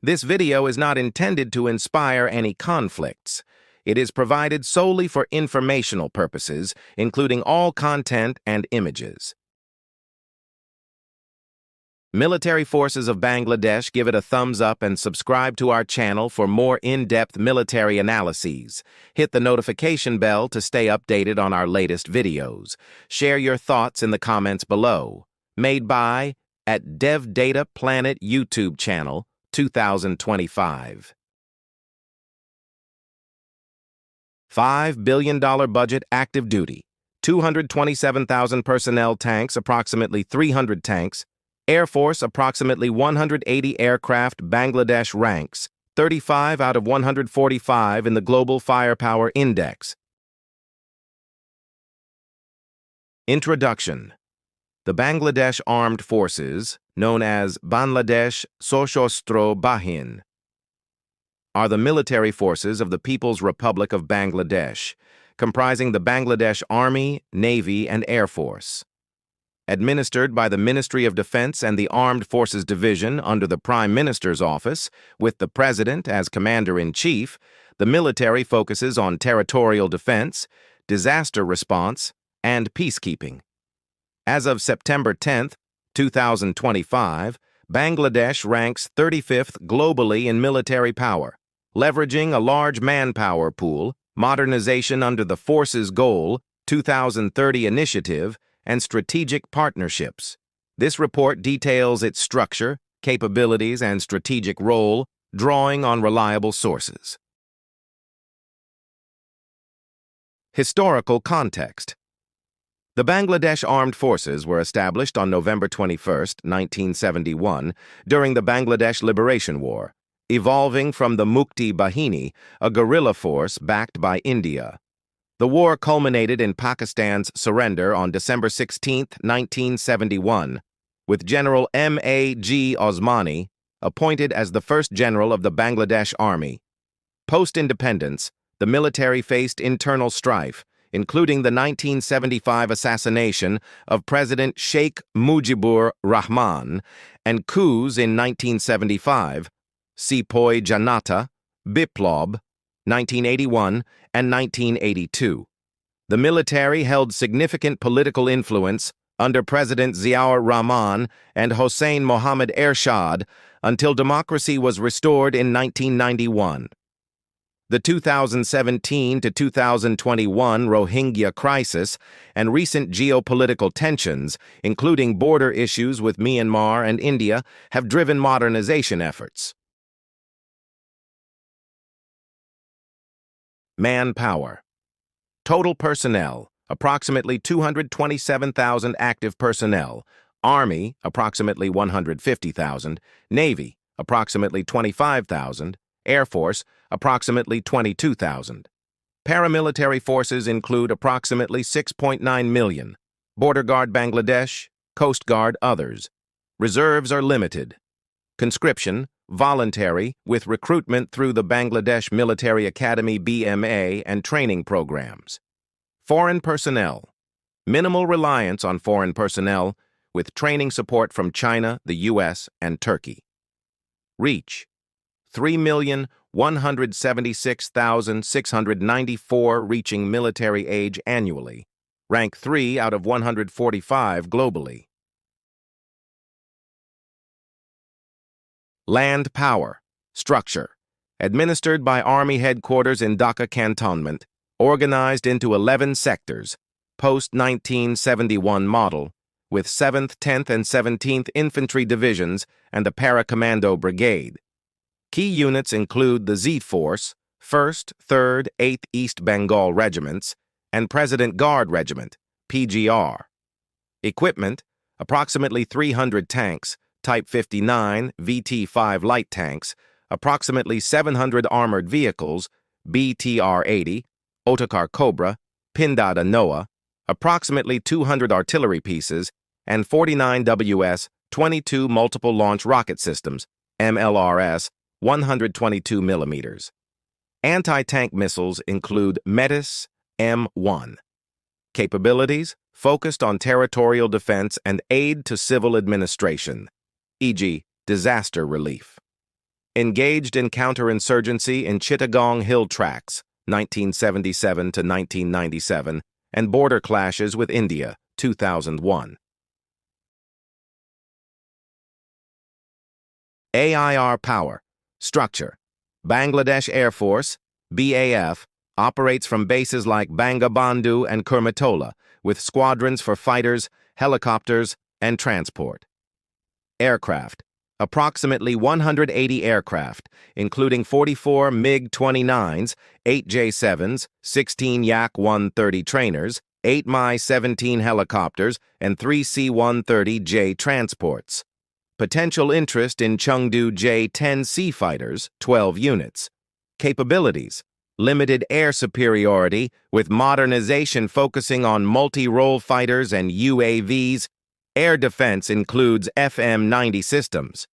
This video is not intended to inspire any conflicts. It is provided solely for informational purposes, including all content and images. Military Forces of Bangladesh, give it a thumbs up and subscribe to our channel for more in-depth military analyses. Hit the notification bell to stay updated on our latest videos. Share your thoughts in the comments below. Made by at Dev Data Planet YouTube channel, 2025. $5 billion budget active duty, 227,000 personnel, tanks approximately 300 tanks, Air Force approximately 180 aircraft. Bangladesh ranks 35 out of 145 in the Global Firepower Index. Introduction. The Bangladesh Armed Forces, known as Bangladesh Sashastro Bahin, are the military forces of the People's Republic of Bangladesh, comprising the Bangladesh Army, Navy, and Air Force. Administered by the Ministry of Defense and the Armed Forces Division under the Prime Minister's office, with the President as Commander-in-Chief, the military focuses on territorial defense, disaster response, and peacekeeping. As of September 10, 2025, Bangladesh ranks 35th globally in military power, leveraging a large manpower pool, modernization under the Force's Goal 2030 initiative, and strategic partnerships. This report details its structure, capabilities, and strategic role, drawing on reliable sources. Historical context. The Bangladesh Armed Forces were established on November 21, 1971, during the Bangladesh Liberation War, evolving from the Mukti Bahini, a guerrilla force backed by India. The war culminated in Pakistan's surrender on December 16, 1971, with General M.A.G. Osmani appointed as the first general of the Bangladesh Army. Post-independence, the military faced internal strife, including the 1975 assassination of President Sheikh Mujibur Rahman and coups in 1975, Sepoy Janata, Biplab, 1981, and 1982. The military held significant political influence under President Ziaur Rahman and Hossein Mohammad Ershad until democracy was restored in 1991. The 2017 to 2021 Rohingya crisis and recent geopolitical tensions, including border issues with Myanmar and India, have driven modernization efforts. Manpower. Total personnel, approximately 227,000 active personnel. Army, approximately 150,000. Navy, approximately 25,000. Air Force, approximately 22,000. Paramilitary forces include approximately 6.9 million. Border Guard Bangladesh, Coast Guard, others. Reserves are limited. Conscription, voluntary, with recruitment through the Bangladesh Military Academy (BMA) and training programs. Foreign personnel. Minimal reliance on foreign personnel, with training support from China, the U.S., and Turkey. Reach. 3,176,694 reaching military age annually. Rank 3 out of 145 globally. Land Power. Structure. Administered by Army Headquarters in Dhaka Cantonment, organized into 11 sectors, post-1971 model, with 7th, 10th, and 17th Infantry Divisions and a Para-Commando Brigade. Key units include the Z Force, 1st, 3rd, 8th East Bengal Regiments, and President Guard Regiment, PGR. Equipment, approximately 300 tanks, Type 59 VT-5 light tanks, approximately 700 armored vehicles, BTR-80, Otokar Cobra, Pindada Noah, approximately 200 artillery pieces, and 49 WS-22 multiple launch rocket systems, MLRS, 122 millimeters. Anti-tank missiles include Metis M1. Capabilities focused on territorial defense and aid to civil administration, e.g., disaster relief. Engaged in counterinsurgency in Chittagong Hill Tracts, 1977 to 1997, and border clashes with India, 2001. AIR Power. Structure. Bangladesh Air Force, BAF, operates from bases like Bangabandhu and Kurmitola, with squadrons for fighters, helicopters, and transport. Aircraft. Approximately 180 aircraft, including 44 MiG-29s, 8 J-7s, 16 Yak-130 trainers, 8 Mi-17 helicopters, and 3 C-130J transports. Potential interest in Chengdu J-10C fighters, 12 units. Capabilities. Limited air superiority, with modernization focusing on multi-role fighters and UAVs. Air defense includes FM-90 systems.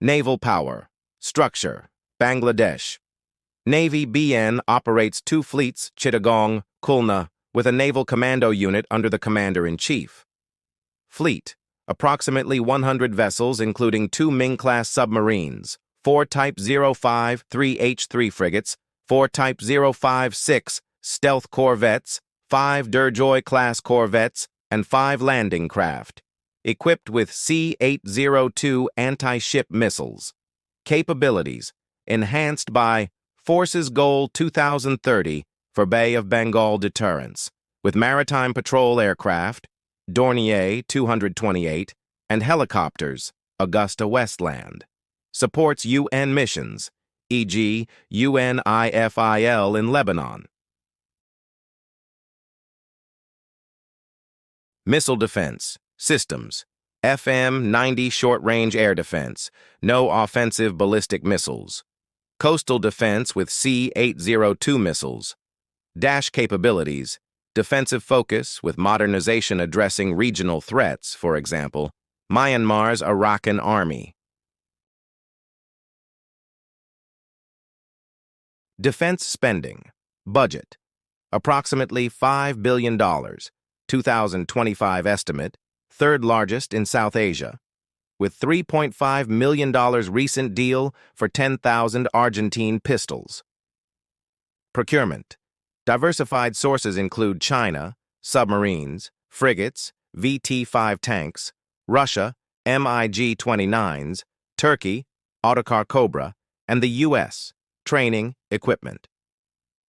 Naval Power. Structure. Bangladesh. Navy BN operates 2 fleets, Chittagong, Khulna, with a naval commando unit under the commander-in-chief. Fleet. Approximately 100 vessels, including 2 Ming-class submarines, 4 Type 053H3 frigates, 4 Type 056 stealth corvettes, 5 Durjoy-class corvettes, and 5 landing craft, equipped with C-802 anti-ship missiles. Capabilities. Enhanced by Forces Goal 2030 for Bay of Bengal deterrence, with maritime patrol aircraft, Dornier 228, and helicopters, Augusta Westland. Supports UN missions, e.g. UNIFIL in Lebanon. Missile defense, systems, FM-90 short-range air defense, no offensive ballistic missiles. Coastal defense with C-802 missiles. Dash capabilities, defensive focus with modernization addressing regional threats, for example, Myanmar's Arakan Army. Defense spending, budget, approximately $5 billion, 2025 estimate, third largest in South Asia, with $3.5 million recent deal for 10,000 Argentine pistols. Procurement. Diversified sources include China, submarines, frigates, VT-5 tanks, Russia, MiG-29s, Turkey, Autocar Cobra, and the U.S., training, equipment.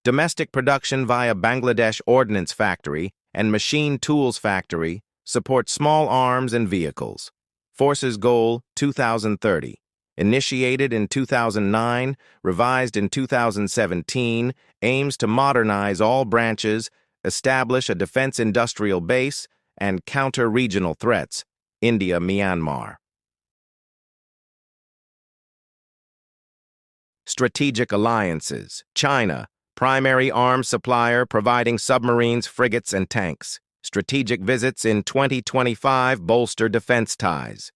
Domestic production via Bangladesh Ordnance Factory and Machine Tools Factory supports small arms and vehicles. Forces Goal 2030. Initiated in 2009, revised in 2017, aims to modernize all branches, establish a defense industrial base, and counter regional threats, India, Myanmar. Strategic alliances. China, primary arms supplier providing submarines, frigates, and tanks. Strategic visits in 2025 bolster defense ties.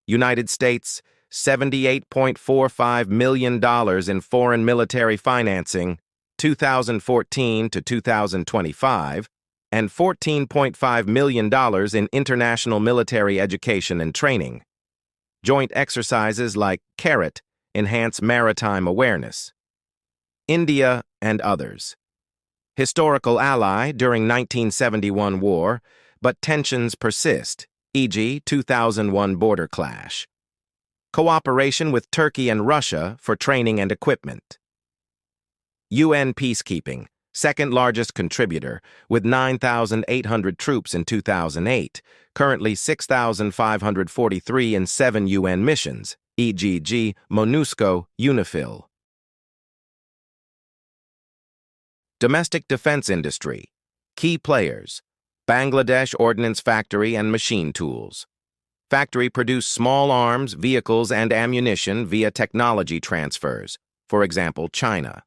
United States, $78.45 million in foreign military financing, 2014 to 2025, and $14.5 million in international military education and training. Joint exercises like CARROT enhance maritime awareness. India and others. Historical ally during 1971 war, but tensions persist, e.g. 2001 border clash. Cooperation with Turkey and Russia for training and equipment. UN Peacekeeping, second largest contributor, with 9,800 troops in 2008, currently 6,543 in 7 UN missions, e.g. MONUSCO, UNIFIL. Domestic defense industry. Key players. Bangladesh Ordnance Factory and Machine Tools. Factory produce small arms, vehicles, and ammunition via technology transfers, for example, China.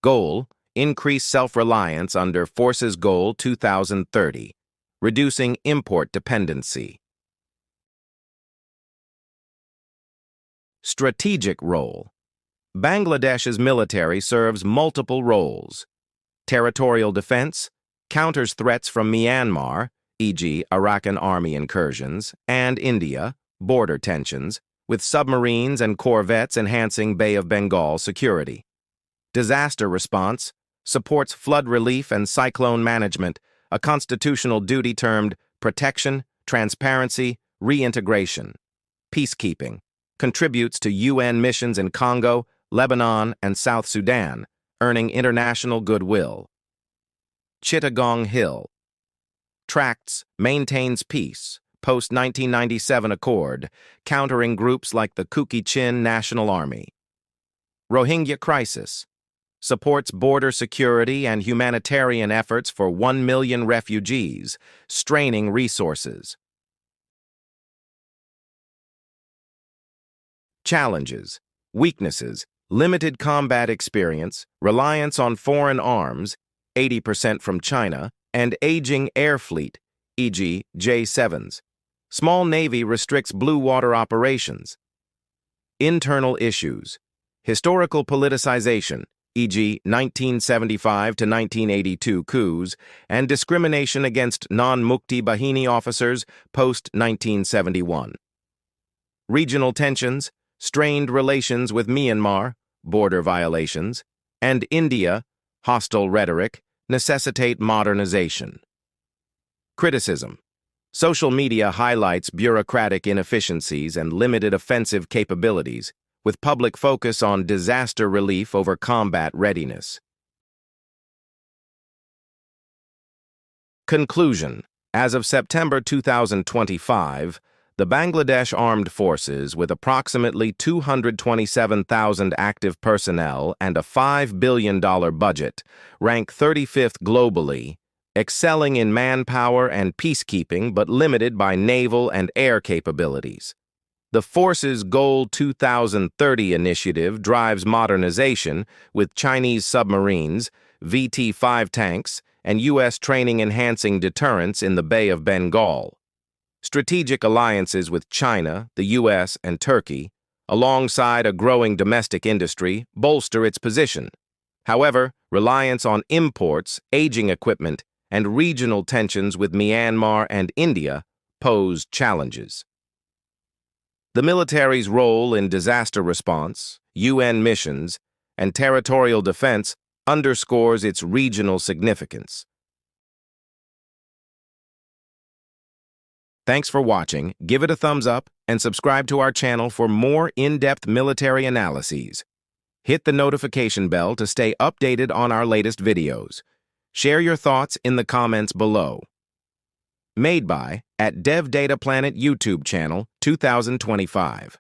Goal, increase self-reliance under Forces Goal 2030, reducing import dependency. Strategic role. Bangladesh's military serves multiple roles. Territorial defense, counters threats from Myanmar, e.g., Arakan army incursions, and India, border tensions, with submarines and corvettes enhancing Bay of Bengal security. Disaster response supports flood relief and cyclone management, a constitutional duty termed protection, transparency, reintegration. Peacekeeping contributes to UN missions in Congo, Lebanon, and South Sudan, earning international goodwill. Chittagong Hill tracts, maintains peace, post-1997 accord, countering groups like the Kuki-Chin National Army. Rohingya crisis supports border security and humanitarian efforts for 1 million refugees, straining resources. Challenges, weaknesses, limited combat experience, reliance on foreign arms, 80% from China, and aging air fleet, e.g. J-7s. Small Navy restricts blue water operations. Internal issues, historical politicization, e.g. 1975 to 1982 coups, and discrimination against non-Mukti Bahini officers post-1971. Regional tensions, strained relations with Myanmar, border violations, and India, hostile rhetoric, necessitate modernization. Criticism. Social media highlights bureaucratic inefficiencies and limited offensive capabilities, with public focus on disaster relief over combat readiness. Conclusion. As of September 2025, the Bangladesh Armed Forces, with approximately 227,000 active personnel and a $5 billion budget, rank 35th globally, excelling in manpower and peacekeeping but limited by naval and air capabilities. The force's Goal 2030 initiative drives modernization with Chinese submarines, VT-5 tanks, and U.S. training enhancing deterrence in the Bay of Bengal. Strategic alliances with China, the U.S., and Turkey, alongside a growing domestic industry, bolster its position. However, reliance on imports, aging equipment, and regional tensions with Myanmar and India pose challenges. The military's role in disaster response, UN missions, and territorial defense underscores its regional significance. Thanks for watching, give it a thumbs up, and subscribe to our channel for more in-depth military analyses. Hit the notification bell to stay updated on our latest videos. Share your thoughts in the comments below. Made by @DevDataPlanet YouTube channel 2025.